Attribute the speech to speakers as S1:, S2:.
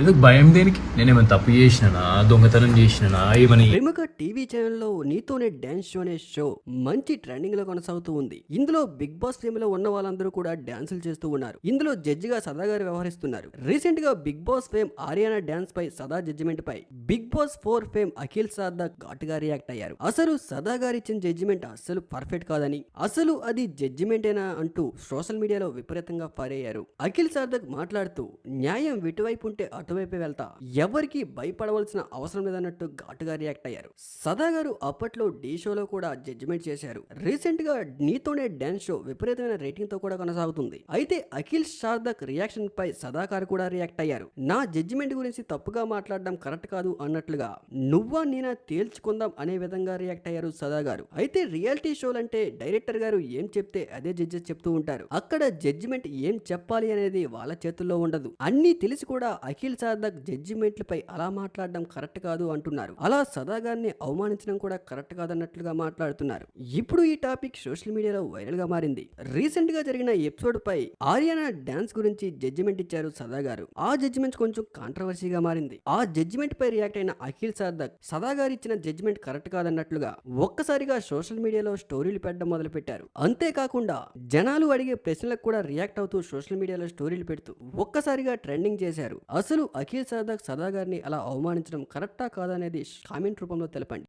S1: ఎందుకు భయం దేనికి? నేనేమైనా తప్పు చేసినానా, దొంగతనం చేసినానా, ఏమని?
S2: ప్రముఖ టీవీ ఛానల్లో నీతోనే డాన్స్ షో అనే షో మంచి ట్రెండింగ్ లో కొనసాగుతూ ఉంది. ఇందులో బిగ్ బాస్ ఫేమ్ లో ఉన్న వాళ్ళందరూ కూడా డాన్సులు చేస్తూ ఉన్నారు. ఇందులో జడ్జి గా సదా గారు వ్యవహరిస్తున్నారు. రీసెంట్ గా Bigg Boss fame Ariyana dance పై సదా జడ్జిమెంట్ పై Bigg Boss 4 fame Akhil Sarthak ఘాటుగా రియాక్ట్ అయ్యారు. అసలు సదా గారు ఇచ్చిన జడ్జిమెంట్ అస్సలు పర్ఫెక్ట్ కాదని, అసలు అది జడ్జిమెంటేనా అంటూ సోషల్ మీడియాలో విపరీతంగా ఫైర్ అయ్యారు. అఖిల్ సార్దక్ మాట్లాడుతూ న్యాయం ఇటువైపు ఉంటే అటువైపే వెళ్తా, ఎవరికి భయపడవలసిన అవసరం లేదన్నట్టు ఘాటుగా రియాక్ట్ అయ్యారు. సదా గారు అప్పట్లో డి షోలో కూడా జడ్జిమెంట్ చేశారు. రీసెంట్ గా నీతోనే డాన్స్ షో విపరీతమైన రేటింగ్ తో కూడా కొనసాగుతుంది. అయితే అఖిల్ సార్దక్ రియాక్షన్ పై సదాకారు కూడా రియాక్ట్ అయ్యారు. నా జడ్జిమెంట్ గురించి తప్పుగా మాట్లాడడం కరెక్ట్ కాదు అన్నట్లుగా నువ్వా నేనా తేల్చుకుందాం అనే విధంగా రియాక్ట్ అయ్యారు సదా గారు. అయితే రియాలిటీ షోలంటే డైరెక్టర్ గారు ఏం చెప్తే అదే జడ్జెస్ చెప్తూ ఉంటారు. అక్కడ జడ్జిమెంట్ ఏం చెప్పాలి అనేది వాళ్ళ చేతుల్లో ఉండదు. అన్ని తెలిసి కూడా అఖిల్ సార్దక్ జడ్జిమెంట్లపై అలా మాట్లాడడం కరెక్ట్ కాదు అంటున్నారు. అలా సదా గారిని అవమానించడం కూడా కరెక్ట్ కాదన్నట్లుగా మాట్లాడుతున్నారు. ఇప్పుడు ఈ టాపిక్ సోషల్ మీడియాలో వైరల్ గా మారింది. రీసెంట్ గా జరిగిన ఎపిసోడ్ పై ఆర్యానా డాన్స్ గురించి జడ్జిమెంట్ ఇచ్చారు సదా గారు. ఆ జడ్జిమెంట్ కొంచెం కాంట్రవర్సీగా మారింది. ఆ జడ్జిమెంట్ పై రియాక్ట్ అయిన అఖిల్ సార్దక్ సదా గారు ఇచ్చిన జడ్జిమెంట్ కరెక్ట్ కాదన్నట్లుగా ఒక్కసారిగా సోషల్ మీడియాలో స్టోరీలు పెట్టడం మొదలు పెట్టారు. అంతేకాకుండా జనాలు అడిగే ప్రశ్నలకు కూడా రియాక్ట్ అవుతూ సోషల్ మీడియాలో స్టోరీలు పెడుతూ ఒక్కసారిగా ట్రెండింగ్ చేశారు. అసలు అఖిల్ సార్దక్ సదా గారిని అలా అవమానించడం కరెక్టా కాదనేది కామెంట్ రూపంలో తెలపండి.